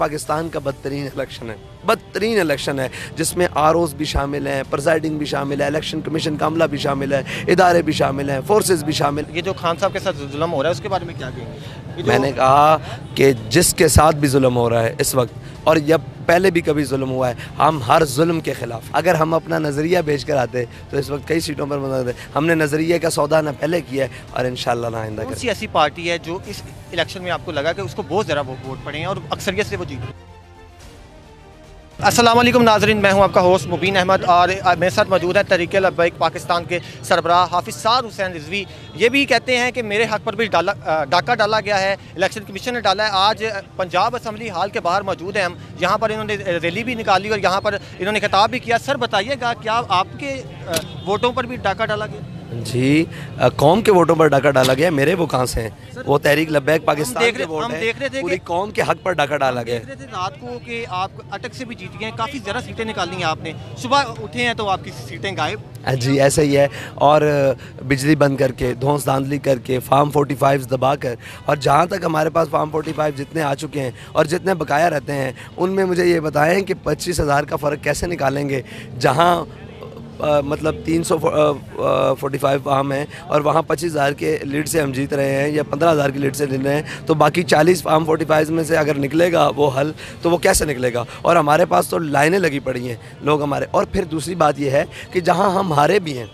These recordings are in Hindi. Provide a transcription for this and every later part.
पाकिस्तान का बदतरीन इलेक्शन है जिसमें आरओज़ भी शामिल हैं, प्रिजाइडिंग भी शामिल है, इलेक्शन कमीशन का अमला भी शामिल है, इदारे भी शामिल हैं, फोर्सेस भी शामिल। ये जो खान साहब के साथ जुल्म हो रहा है उसके बारे में क्या कहेंगे? मैंने कहा कि जिसके साथ भी जुल्म हो रहा है इस वक्त, और जब पहले भी कभी जुल्म हुआ है, हम हर जुल्म के ख़िलाफ़। अगर हम अपना नज़रिया बेच कर आते तो इस वक्त कई सीटों पर मदद। हमने नज़रिए का सौदा ना पहले किया है और इंशाअल्लाह ना आइंदा। कौन सी ऐसी पार्टी है जो इस इलेक्शन में आपको लगा कि उसको बहुत ज़रा वोट पड़े हैं और अक्सरियत से वो जीते? अस्सलाम वालेकुम नाज़रीन, मैं हूं आपका होस्ट मुबीन अहमद और मेरे साथ मौजूद है तहरीक लब्बैक पाकिस्तान के सरबराह हाफिज़ साद हुसैन रिजवी। ये भी कहते हैं कि मेरे हक़ पर भी डाका डाला गया है, इलेक्शन कमीशन ने डाला है। आज पंजाब असम्बली हाल के बाहर मौजूद हैं हम, यहाँ पर इन्होंने रैली भी निकाली और यहाँ पर इन्होंने खिताब भी किया। सर बताइएगा, क्या आपके वोटों पर भी डाका डाला गया? जी, कौम के वोटों पर डाका डाला गया। मेरे वो कहाँ से हैं? वो तहरीक लब्बैक पाकिस्तान के वोट हैं, पूरी कौम के हक पर डाका डाला गया। देख रहे थे रात को कि आप अटक से भी जीत गए, काफ़ी ज़रा सीटें निकाली हैं आपने, सुबह उठे हैं तो आपकी सीटें गायब। जी ऐसा ही है, और बिजली बंद करके, धौंस धांधली करके, फार्म 45 दबा कर, और जहाँ तक हमारे पास फार्म 45 जितने आ चुके हैं और जितने बकाया रहते हैं उनमें मुझे ये बताएं कि 25,000 का फ़र्क कैसे निकालेंगे, जहाँ मतलब 345 फार्म हैं और वहाँ 25,000 के लीड से हम जीत रहे हैं या 15,000 की लीड से जीत रहे हैं, तो बाकी 40 फार्म 45 में से अगर निकलेगा वो हल, तो वो कैसे निकलेगा? और हमारे पास तो लाइनें लगी पड़ी हैं लोग हमारे। और फिर दूसरी बात ये है कि जहाँ हम हारे भी हैं,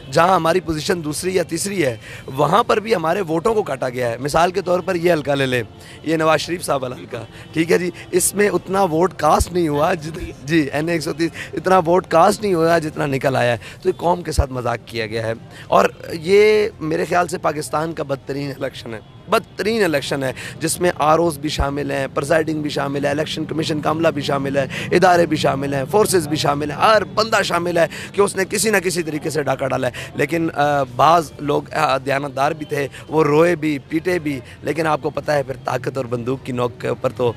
जहाँ हमारी पोजीशन दूसरी या तीसरी है, वहाँ पर भी हमारे वोटों को काटा गया है। मिसाल के तौर पर ये हल्का ले लें, ये नवाज शरीफ साहब वाला हल्का, ठीक है जी, इसमें उतना वोट कास्ट नहीं हुआ जी, NA 130 इतना वोट कास्ट नहीं हुआ जितना निकल आया है। तो ये कौम के साथ मजाक किया गया है और ये मेरे ख्याल से पाकिस्तान का बदतरीन इलेक्शन है जिसमें आरओज़ भी शामिल हैं, प्रिजाइडिंग भी शामिल है, इलेक्शन कमीशन का अमला भी शामिल है, इदारे भी शामिल हैं, फोर्सेस भी शामिल हैं, हर बंदा शामिल है कि उसने किसी न किसी तरीके से डाका डाला है। लेकिन बाज़ लोग दयानतदार भी थे, वो रोए भी, पीटे भी, लेकिन आपको पता है फिर ताकत और बंदूक की नोक के ऊपर तो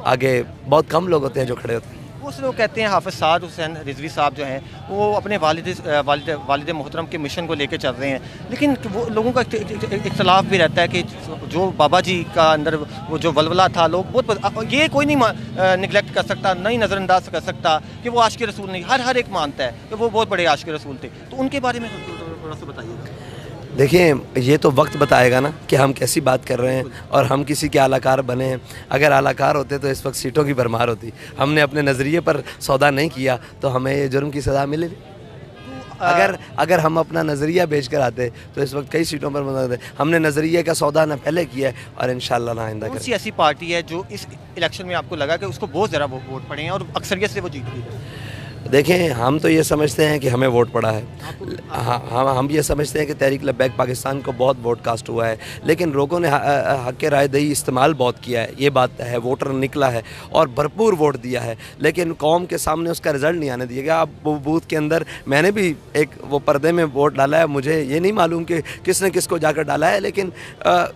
आगे बहुत कम लोग होते हैं जो खड़े होते हैं। उस लोग कहते हैं हाफिज़ साद हुसैन रिजवी साहब जो हैं वो अपने वालिद मोहतरम के मिशन को लेकर चल रहे हैं, लेकिन वो लोगों का इख्तलाफ भी रहता है कि जो बाबा जी का अंदर वो जो वलवला था, लोग बहुत ये कोई नहीं निगलेक्ट कर सकता, नहीं नज़रअंदाज कर सकता कि वो आशिक़ रसूल नहीं, हर एक मानता है कि वो बहुत बड़े आशिक़ रसूल थे। तो उनके बारे में थोड़ा सा बताइएगा। देखिए, ये तो वक्त बताएगा ना कि हम कैसी बात कर रहे हैं और हम किसी के आलाकार बने हैं। अगर आलाकार होते तो इस वक्त सीटों की भरमार होती। हमने अपने नज़रिए पर सौदा नहीं किया तो हमें ये जुर्म की सज़ा मिलेगी। अगर हम अपना नज़रिया बेच कर आते तो इस वक्त कई सीटों पर मदद। हमने नज़रिए का सौदा ना पहले किया है और इंशाअल्लाह ना आइंदा। कौन सी ऐसी पार्टी है जो इस इलेक्शन में आपको लगा कि उसको बहुत ज़रा वोट पड़े हैं और अक्सरियत से वो जीत गई? देखें, हम तो ये समझते हैं कि हमें वोट पड़ा है। हम ये समझते हैं कि तहरीक लब्बैक पाकिस्तान को बहुत वोट कास्ट हुआ है, लेकिन लोगों ने हक़ राय दही इस्तेमाल बहुत किया है, ये बात है। वोटर निकला है और भरपूर वोट दिया है, लेकिन कौम के सामने उसका रिज़ल्ट नहीं आने दिया गया। अब वो बूथ के अंदर मैंने भी एक वो पर्दे में वोट डाला है, मुझे ये नहीं मालूम कि किसने किसको जाकर डाला है, लेकिन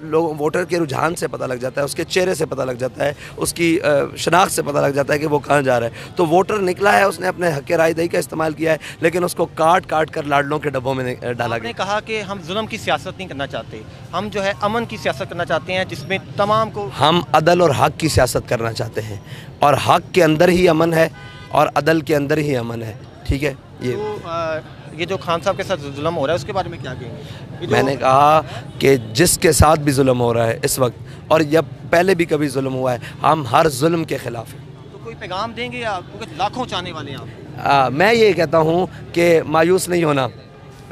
लोग वोटर के रुझान से पता लग जाता है, उसके चेहरे से पता लग जाता है, उसकी शनाख्त से पता लग जाता है कि वो कहाँ जा रहा है। तो वोटर निकला है, उसने अपने हक़ राय दही का इस्तेमाल किया है, लेकिन उसको काट काट कर लाडलों के डब्बों में डाला गया। कहा कि हम जुल्म की सियासत नहीं करना चाहते, हम जो है अमन की सियासत करना चाहते हैं जिसमें तमाम को, हम अदल और हक की सियासत करना चाहते हैं और हक के अंदर ही अमन है और अदल के अंदर ही अमन है, ठीक है। ये जो खान साहब के साथ जुल्म हो रहा है उसके बारे में क्या कहेंगे? मैंने कहा कि जिसके साथ भी जुल्म हो रहा है इस वक्त, और जब पहले भी कभी जुल्म हुआ है, हम हर जुल्म के ख़िलाफ़ हैं। तो कोई पैगाम देंगे या लाखों चाहने वाले हैं आप? मैं ये कहता हूँ कि मायूस नहीं होना।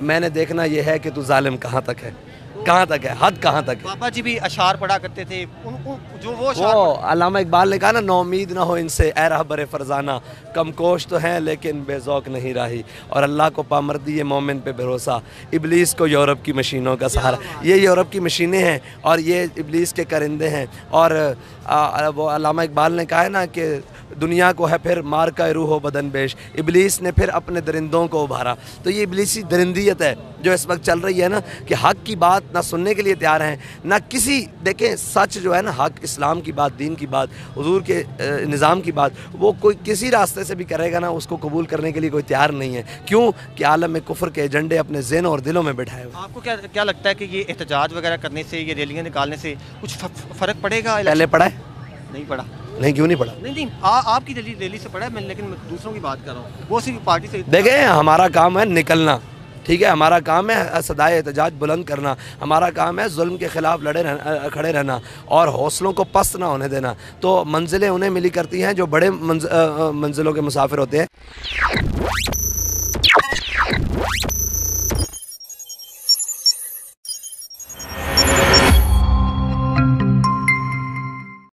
मैंने देखना ये है कि तू जालिम कहाँ तक है, कहाँ तक है, हद कहाँ तक है। बाबा जी भी अशार पढ़ा करते थे, जो वो अल्लामा इकबाल ने कहा ना, नौमीद ना हो इनसे ए रहबर फरजाना, कमकोश तो हैं लेकिन बेज़ौक नहीं राही, और अल्लाह को पामर्दी है मोमिन पे भरोसा, इब्लीस को यूरोप की मशीनों का सहारा। ये यूरोप की मशीनें हैं और ये इब्लीस के परिंदे हैं। और वो अल्लामा इकबाल ने कहा है ना कि दुनिया को है फिर मार का रूह बदन बेश, इब्लीस ने फिर अपने दरिंदों को उभारा। तो ये इब्लीसी दरिंदियत है जो इस वक्त चल रही है ना, कि हक़ की बात ना सुनने के लिए तैयार हैं ना किसी। देखें, सच जो है ना, हक़, इस्लाम की बात, दीन की बात, हुजूर के निज़ाम की बात, वो कोई किसी रास्ते से भी करेगा ना, उसको कबूल करने के लिए कोई तैयार नहीं है। क्यों कि आलम में कुफ्र के एजेंडे अपने ज़हन और दिलों में बैठाए हुए। आपको क्या लगता है कि ये एहतजाज वगैरह करने से, ये रैलियाँ निकालने से कुछ फ़र्क पड़ेगा? पहले पड़ा है, नहीं पड़ा। नहीं, क्यों नहीं पढ़ा? नहीं नहीं, आपकी रैली से पढ़ा है मैं, लेकिन मैं दूसरों की बात कर रहा हूँ, वो सिर्फ पार्टी से। देखें, हमारा काम है निकलना, ठीक है, हमारा काम है सदाए एहतजाज बुलंद करना, हमारा काम है जुल्म के ख़िलाफ़ खड़े रहना और हौसलों को पस्त ना होने देना। तो मंजिलें उन्हें मिली करती हैं जो बड़े मंजिलों के मुसाफिर होते हैं।